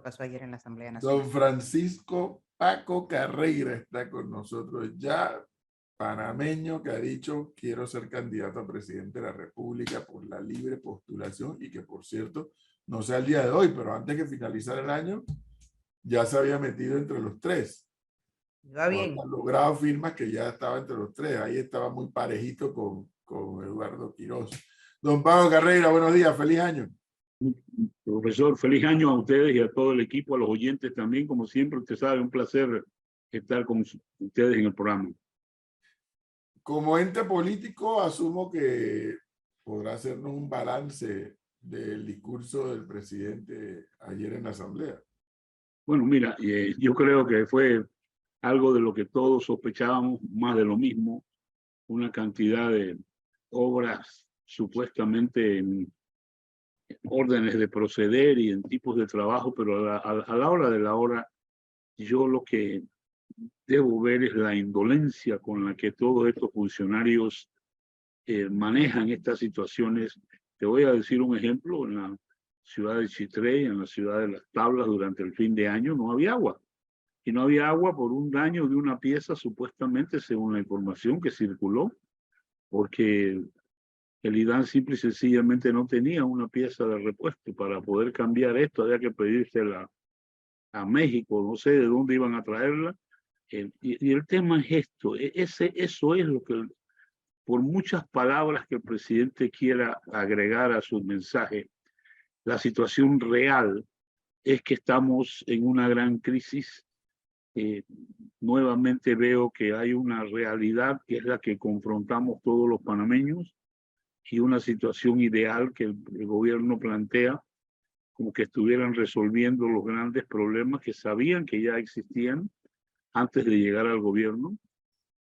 pasó ayer en la Asamblea Nacional. Don Francisco Paco Carreira está con nosotros ya, panameño que ha dicho quiero ser candidato a presidente de la República por la libre postulación y que por cierto no sea el día de hoy, pero antes que finalizar el año ya se había metido entre los tres. Va bien. Ha logrado firmas que ya estaba entre los tres. Ahí estaba muy parejito con Eduardo Quiroz. Don Paco Carreira, buenos días, feliz año. Profesor, feliz año a ustedes y a todo el equipo, a los oyentes también, como siempre, usted sabe, un placer estar con ustedes en el programa. Como ente político, asumo que podrá hacernos un balance del discurso del presidente ayer en la Asamblea. Bueno, mira, yo creo que fue algo de lo que todos sospechábamos, más de lo mismo, una cantidad de obras supuestamente en órdenes de proceder y en tipos de trabajo, pero a la hora de la hora, yo lo que debo ver es la indolencia con la que todos estos funcionarios manejan estas situaciones. Te voy a decir un ejemplo. En la ciudad de Chitré, en la ciudad de Las Tablas, durante el fin de año no había agua. Y no había agua por un daño de una pieza, supuestamente, según la información que circuló, porque el IDAN simple y sencillamente no tenía una pieza de repuesto. Para poder cambiar esto había que pedírsela a México, no sé de dónde iban a traerla. Y el tema es esto, eso es lo que, por muchas palabras que el presidente quiera agregar a su mensaje, la situación real es que estamos en una gran crisis. Nuevamente veo que hay una realidad que es la que confrontamos todos los panameños y una situación ideal que el gobierno plantea como que estuvieran resolviendo los grandes problemas que sabían que ya existían antes de llegar al gobierno.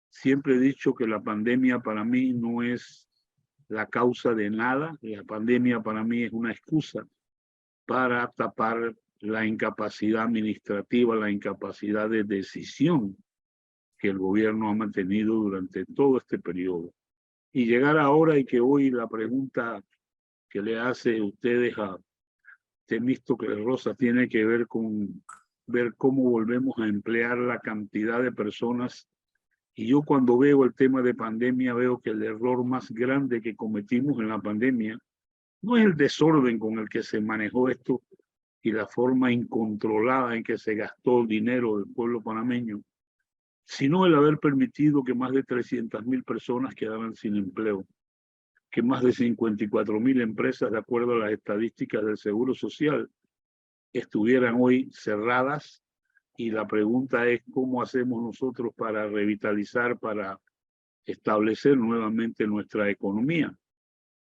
Siempre he dicho que la pandemia para mí no es la causa de nada. La pandemia para mí es una excusa para tapar la incapacidad administrativa, la incapacidad de decisión que el gobierno ha mantenido durante todo este periodo. Y llegar ahora y que hoy la pregunta que le hace ustedes a Temístocles Rosa tiene que ver con ver cómo volvemos a emplear la cantidad de personas. Y yo cuando veo el tema de pandemia veo que el error más grande que cometimos en la pandemia no es el desorden con el que se manejó esto y la forma incontrolada en que se gastó el dinero del pueblo panameño, sino el haber permitido que más de 300.000 personas quedaran sin empleo, que más de 54.000 empresas, de acuerdo a las estadísticas del Seguro Social, estuvieran hoy cerradas. Y la pregunta es cómo hacemos nosotros para revitalizar, para establecer nuevamente nuestra economía.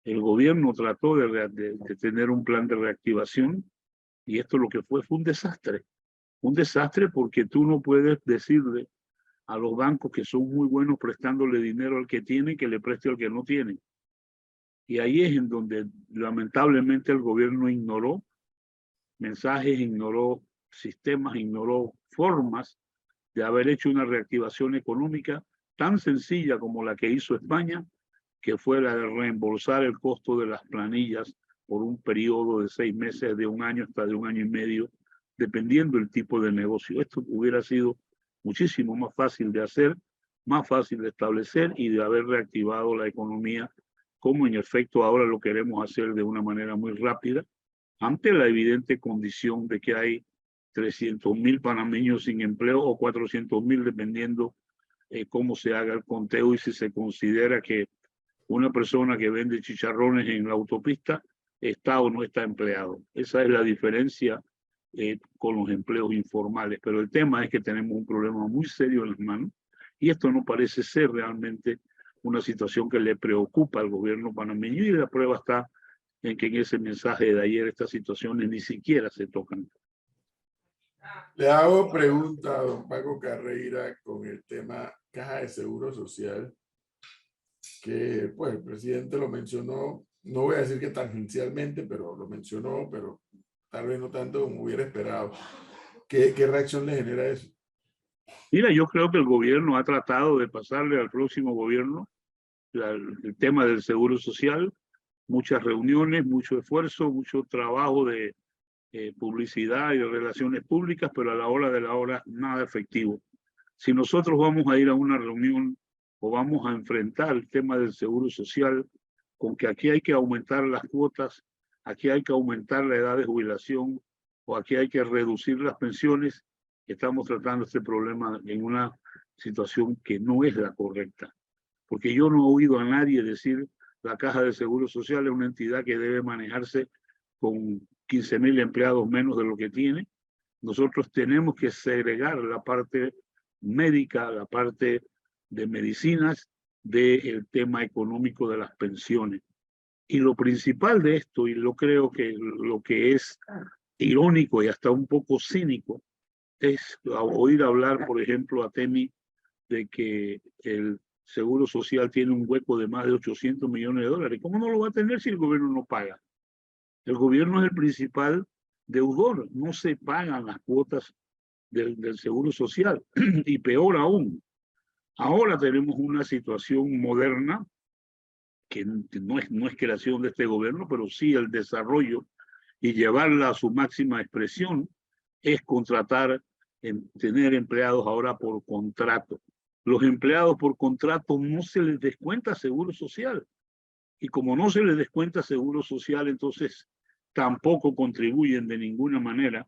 El gobierno trató de tener un plan de reactivación y esto lo que fue un desastre. Un desastre porque tú no puedes decirle a los bancos que son muy buenos prestándole dinero al que tiene que le preste al que no tiene. Y ahí es en donde lamentablemente el gobierno ignoró mensajes, ignoró sistemas, ignoró formas de haber hecho una reactivación económica tan sencilla como la que hizo España, que fue la de reembolsar el costo de las planillas por un periodo de 6 meses, de un año hasta de 1 año y medio, dependiendo del tipo de negocio. Esto hubiera sido muchísimo más fácil de hacer, más fácil de establecer y de haber reactivado la economía, como en efecto ahora lo queremos hacer de una manera muy rápida, ante la evidente condición de que hay 300.000 panameños sin empleo o 400.000, dependiendo cómo se haga el conteo y si se considera que una persona que vende chicharrones en la autopista está o no está empleado. Esa es la diferencia con los empleos informales. Pero el tema es que tenemos un problema muy serio en las manos y esto no parece ser realmente una situación que le preocupa al gobierno panameño, y la prueba está en que en ese mensaje de ayer estas situaciones ni siquiera se tocan. Le hago pregunta a don Paco Carreira con el tema Caja de Seguro Social, que pues el presidente lo mencionó, no voy a decir que tangencialmente, pero lo mencionó, pero tal vez no tanto como hubiera esperado. ¿Qué reacción le genera eso? Mira, yo creo que el gobierno ha tratado de pasarle al próximo gobierno el tema del seguro social, muchas reuniones, mucho esfuerzo, mucho trabajo de publicidad y relaciones públicas, pero a la hora de la hora nada efectivo. Si nosotros vamos a ir a una reunión o vamos a enfrentar el tema del seguro social con que aquí hay que aumentar las cuotas, aquí hay que aumentar la edad de jubilación o aquí hay que reducir las pensiones, estamos tratando este problema en una situación que no es la correcta. Porque yo no he oído a nadie decir la Caja de Seguro Social es una entidad que debe manejarse con 15.000 empleados menos de lo que tiene. Nosotros tenemos que segregar la parte médica, la parte de medicinas, del tema económico de las pensiones. Y lo principal de esto, y lo creo que lo que es irónico y hasta un poco cínico, es oír hablar, por ejemplo, a Temi de que el Seguro Social tiene un hueco de más de 800 millones de dólares. ¿Cómo no lo va a tener si el gobierno no paga? El gobierno es el principal deudor, no se pagan las cuotas del Seguro Social. Y peor aún, ahora tenemos una situación moderna que no es creación de este gobierno, pero sí el desarrollo y llevarla a su máxima expresión es contratar, tener empleados ahora por contrato. Los empleados por contrato no se les descuenta seguro social. Y como no se les descuenta seguro social, entonces tampoco contribuyen de ninguna manera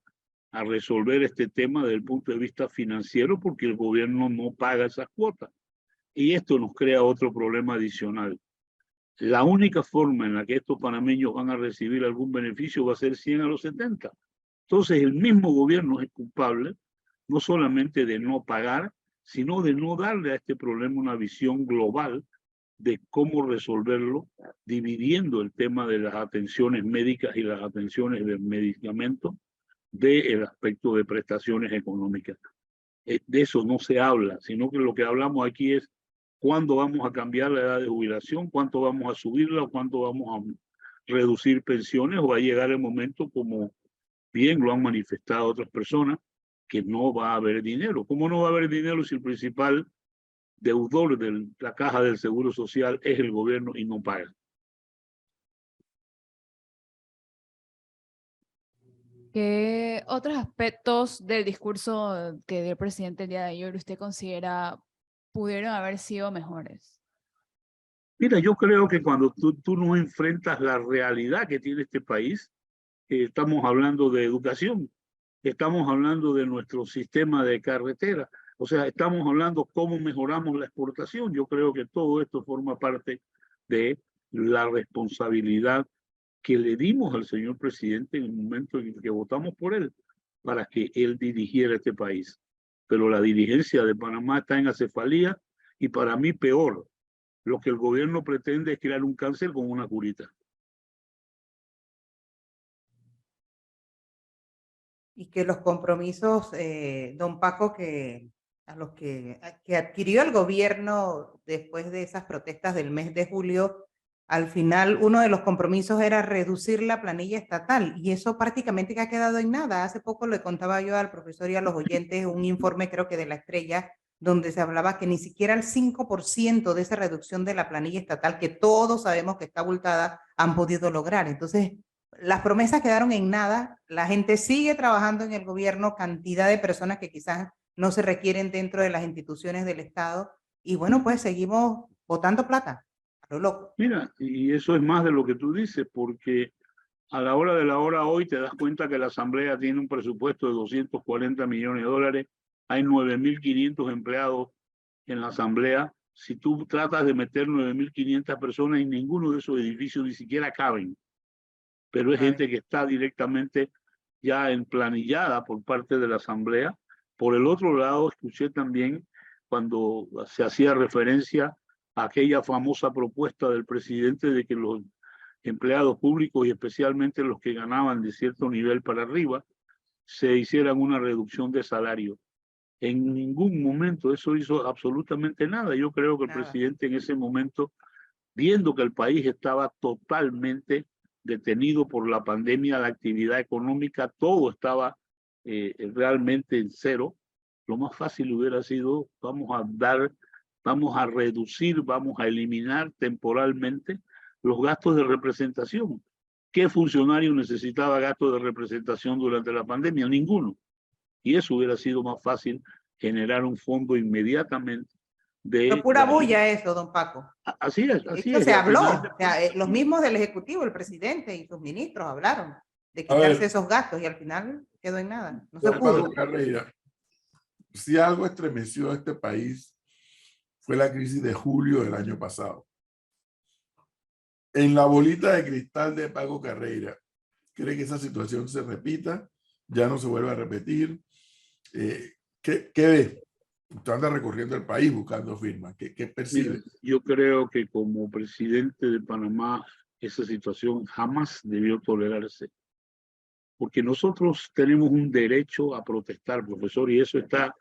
a resolver este tema desde el punto de vista financiero porque el gobierno no paga esas cuotas. Y esto nos crea otro problema adicional. La única forma en la que estos panameños van a recibir algún beneficio va a ser 100 a los 70. Entonces el mismo gobierno es culpable no solamente de no pagar, sino de no darle a este problema una visión global de cómo resolverlo, dividiendo el tema de las atenciones médicas y las atenciones de medicamentos del aspecto de prestaciones económicas. De eso no se habla, sino que lo que hablamos aquí es cuándo vamos a cambiar la edad de jubilación, cuánto vamos a subirla, o cuánto vamos a reducir pensiones, o va a llegar el momento, como bien lo han manifestado otras personas, que no va a haber dinero. ¿Cómo no va a haber dinero si el principal deudor de la Caja del Seguro Social es el gobierno y no paga? ¿Qué otros aspectos del discurso que dio el presidente el día de ayer usted considera pudieron haber sido mejores? Mira, yo creo que cuando tú no enfrentas la realidad que tiene este país, estamos hablando de educación, estamos hablando de nuestro sistema de carretera, o sea, estamos hablando cómo mejoramos la exportación. Yo creo que todo esto forma parte de la responsabilidad que le dimos al señor presidente en el momento en que votamos por él, para que él dirigiera este país. Pero la dirigencia de Panamá está en acefalía y para mí peor. Lo que el gobierno pretende es crear un cáncer con una curita. Y que los compromisos, don Paco, que adquirió el gobierno después de esas protestas del mes de julio, al final uno de los compromisos era reducir la planilla estatal y eso prácticamente que ha quedado en nada. Hace poco le contaba yo al profesor y a los oyentes un informe, creo que de La Estrella, donde se hablaba que ni siquiera el 5% de esa reducción de la planilla estatal, que todos sabemos que está abultada, han podido lograr. Entonces, las promesas quedaron en nada, la gente sigue trabajando en el gobierno, cantidad de personas que quizás no se requieren dentro de las instituciones del Estado, y bueno, pues seguimos botando plata, a lo loco. Mira, y eso es más de lo que tú dices, porque a la hora de la hora hoy te das cuenta que la Asamblea tiene un presupuesto de 240 millones de dólares, hay 9.500 empleados en la Asamblea. Si tú tratas de meter 9.500 personas en ninguno de esos edificios, ni siquiera caben. Pero es gente que está directamente ya emplanillada por parte de la Asamblea. Por el otro lado, escuché también cuando se hacía referencia a aquella famosa propuesta del presidente de que los empleados públicos y especialmente los que ganaban de cierto nivel para arriba se hicieran una reducción de salario. En ningún momento eso hizo absolutamente nada. Yo creo que el presidente en ese momento, viendo que el país estaba totalmente detenido por la pandemia, la actividad económica, todo estaba realmente en cero, lo más fácil hubiera sido, vamos a reducir, vamos a eliminar temporalmente los gastos de representación. ¿Qué funcionario necesitaba gasto de representación durante la pandemia? Ninguno. Y eso hubiera sido más fácil, generar un fondo inmediatamente Pero de... pura bulla eso, don Paco. Así es, De así hecho, es. se Y al habló, final o sea, los mismos del Ejecutivo, el presidente y sus ministros hablaron de A quitarse ver, esos gastos y al final quedó en nada, no se don Paco pudo. Carreira, si algo estremeció a este país fue la crisis de julio del año pasado. En la bolita de cristal de Paco Carreira, ¿cree que esa situación se repita? ¿Ya no se vuelve a repetir? ¿Qué ve? Usted anda recorriendo el país buscando firmas. ¿Qué percibe? Mira, yo creo que como presidente de Panamá, esa situación jamás debió tolerarse, porque nosotros tenemos un derecho a protestar, profesor, y eso está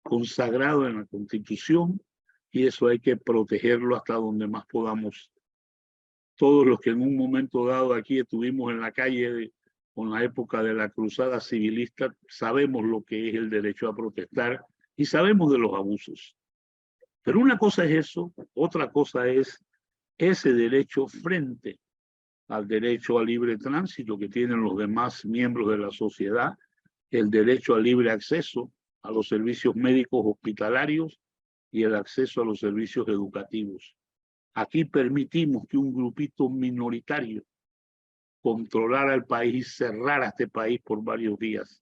consagrado en la Constitución, y eso hay que protegerlo hasta donde más podamos. Todos los que en un momento dado aquí estuvimos en la calle con la época de la cruzada civilista, sabemos lo que es el derecho a protestar y sabemos de los abusos. Pero una cosa es eso, otra cosa es ese derecho frente al derecho a libre tránsito que tienen los demás miembros de la sociedad, el derecho al libre acceso a los servicios médicos hospitalarios y el acceso a los servicios educativos. Aquí permitimos que un grupito minoritario controlara el país, cerrara este país por varios días.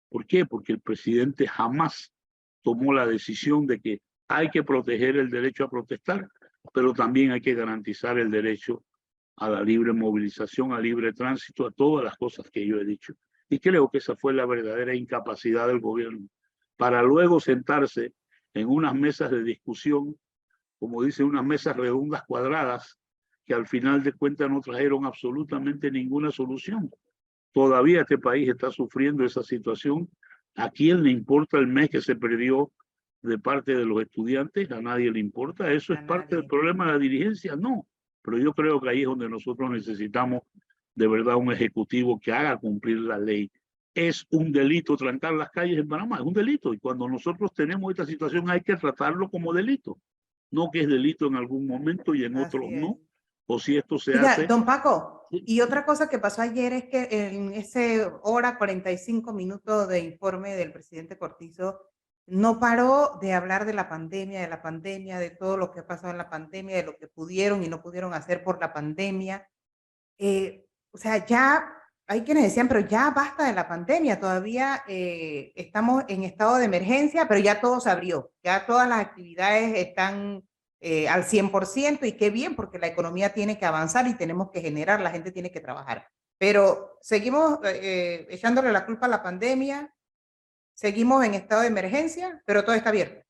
¿Por qué? Porque el presidente jamás tomó la decisión de que hay que proteger el derecho a protestar, pero también hay que garantizar el derecho a la libre movilización, al libre tránsito, a todas las cosas que yo he dicho. Y creo que esa fue la verdadera incapacidad del gobierno, para luego sentarse en unas mesas de discusión, como dicen, unas mesas redondas cuadradas, que al final de cuentas no trajeron absolutamente ninguna solución. Todavía este país está sufriendo esa situación. ¿A quién le importa el mes que se perdió de parte de los estudiantes? A nadie le importa. ¿Eso es parte del problema de la dirigencia? No. Pero yo creo que ahí es donde nosotros necesitamos de verdad un ejecutivo que haga cumplir la ley. Es un delito trancar las calles en Panamá, es un delito. Y cuando nosotros tenemos esta situación hay que tratarlo como delito. No que es delito en algún momento y en otros no. O si esto se Oiga, hace... don Paco, y otra cosa que pasó ayer es que en ese hora 45 minutos de informe del presidente Cortizo, no paró de hablar de la pandemia, de todo lo que ha pasado en la pandemia, de lo que pudieron y no pudieron hacer por la pandemia. O sea, ya hay quienes decían, pero ya basta de la pandemia, todavía estamos en estado de emergencia, pero ya todo se abrió, ya todas las actividades están al 100% y qué bien, porque la economía tiene que avanzar y tenemos que generar, la gente tiene que trabajar. Pero seguimos echándole la culpa a la pandemia, seguimos en estado de emergencia, pero todo está abierto.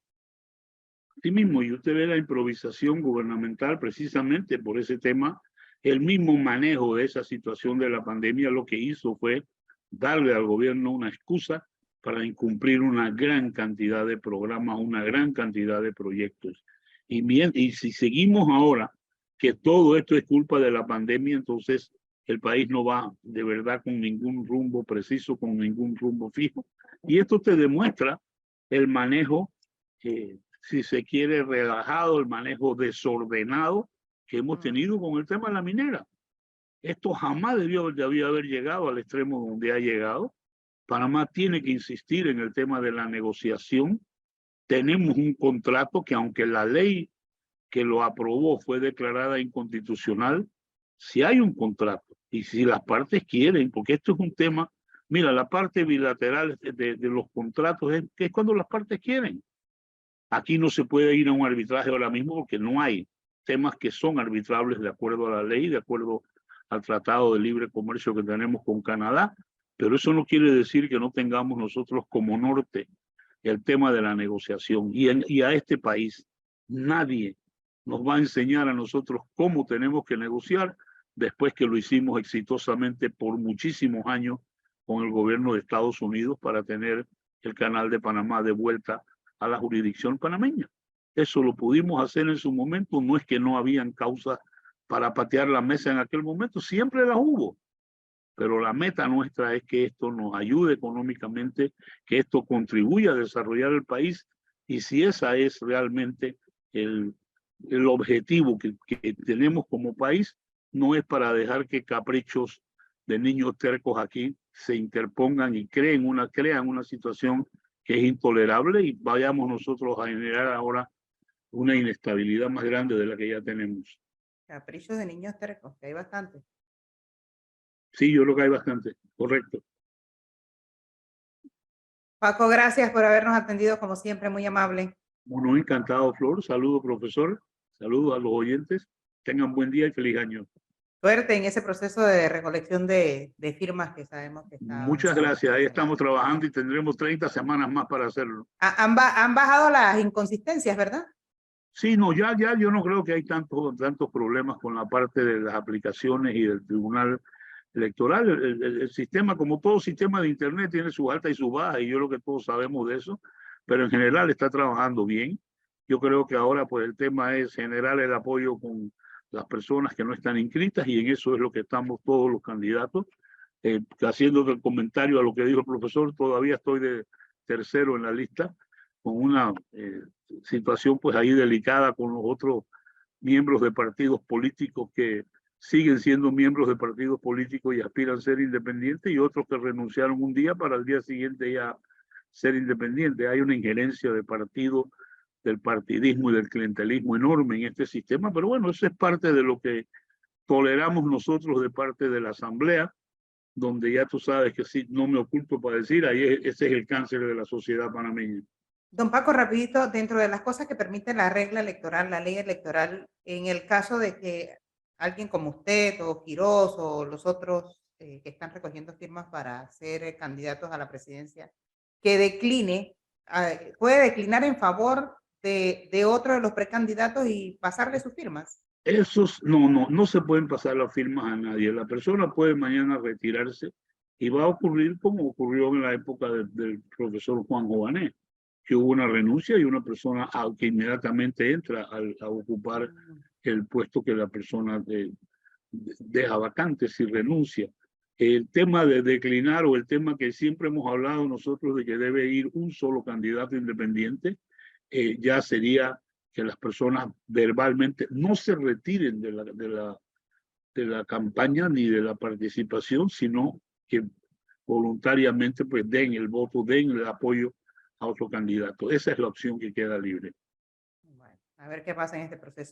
Sí mismo, y usted ve la improvisación gubernamental precisamente por ese tema. El mismo manejo de esa situación de la pandemia lo que hizo fue darle al gobierno una excusa para incumplir una gran cantidad de programas, una gran cantidad de proyectos. Y si seguimos ahora que todo esto es culpa de la pandemia, entonces el país no va de verdad con ningún rumbo preciso, con ningún rumbo fijo. Y esto te demuestra el manejo, si se quiere, relajado, el manejo desordenado que hemos tenido con el tema de la minera. Esto jamás debió haber llegado al extremo donde ha llegado. Panamá tiene que insistir en el tema de la negociación. Tenemos un contrato que, aunque la ley que lo aprobó fue declarada inconstitucional, si hay un contrato y si las partes quieren, porque esto es un tema, mira, la parte bilateral de los contratos es cuando las partes quieren. Aquí no se puede ir a un arbitraje ahora mismo porque no hay temas que son arbitrables de acuerdo a la ley, de acuerdo al Tratado de Libre Comercio que tenemos con Canadá, pero eso no quiere decir que no tengamos nosotros como norte el tema de la negociación. Y a este país nadie nos va a enseñar a nosotros cómo tenemos que negociar después que lo hicimos exitosamente por muchísimos años con el gobierno de Estados Unidos para tener el Canal de Panamá de vuelta a la jurisdicción panameña. Eso lo pudimos hacer en su momento, no es que no habían causas para patear la mesa en aquel momento, siempre las hubo, pero la meta nuestra es que esto nos ayude económicamente, que esto contribuya a desarrollar el país, y si esa es realmente el objetivo que tenemos como país, no es para dejar que caprichos de niños tercos aquí se interpongan y crean una situación que es intolerable y vayamos nosotros a generar ahora una inestabilidad más grande de la que ya tenemos. Caprichos de niños tercos, que hay bastante. Sí, yo creo que hay bastante, correcto. Paco, gracias por habernos atendido, como siempre, muy amable. Bueno, encantado, Flor. Saludos, profesor. Saludos a los oyentes. Tengan buen día y feliz año. Suerte en ese proceso de recolección de firmas que sabemos que está Muchas avanzando. gracias. Ahí estamos trabajando y tendremos 30 semanas más para hacerlo. Han bajado las inconsistencias, ¿verdad? Sí, no, ya yo no creo que hay tantos problemas con la parte de las aplicaciones y del Tribunal Electoral. El sistema, como todo sistema de Internet, tiene sus altas y sus bajas, y yo creo que todos sabemos de eso, pero en general está trabajando bien. Yo creo que ahora pues el tema es generar el apoyo con las personas que no están inscritas, y en eso es lo que estamos todos los candidatos. Haciendo el comentario a lo que dijo el profesor, todavía estoy de tercero en la lista, con una situación pues ahí delicada con los otros miembros de partidos políticos que siguen siendo miembros de partidos políticos y aspiran a ser independientes, y otros que renunciaron un día para el día siguiente ya ser independientes. Hay una injerencia de partidos, del partidismo y del clientelismo enorme en este sistema, pero bueno, eso es parte de lo que toleramos nosotros de parte de la Asamblea, donde ya tú sabes que sí, no me oculto para decir, ese es el cáncer de la sociedad panameña. Don Paco, rapidito, dentro de las cosas que permite la regla electoral, la ley electoral, en el caso de que alguien como usted o Quirós o los otros que están recogiendo firmas para ser candidatos a la presidencia, que decline, puede declinar en favor de otro de los precandidatos y pasarle sus firmas. Esos no se pueden pasar las firmas a nadie. La persona puede mañana retirarse y va a ocurrir como ocurrió en la época del profesor Juan Jované, que hubo una renuncia y una persona que inmediatamente entra a ocupar el puesto que la persona deja vacante si renuncia. El tema de declinar, o el tema que siempre hemos hablado nosotros de que debe ir un solo candidato independiente, ya sería que las personas verbalmente no se retiren de la campaña ni de la participación, sino que voluntariamente pues den el voto, den el apoyo a otro candidato. Esa es la opción que queda libre. Bueno, a ver qué pasa en este proceso.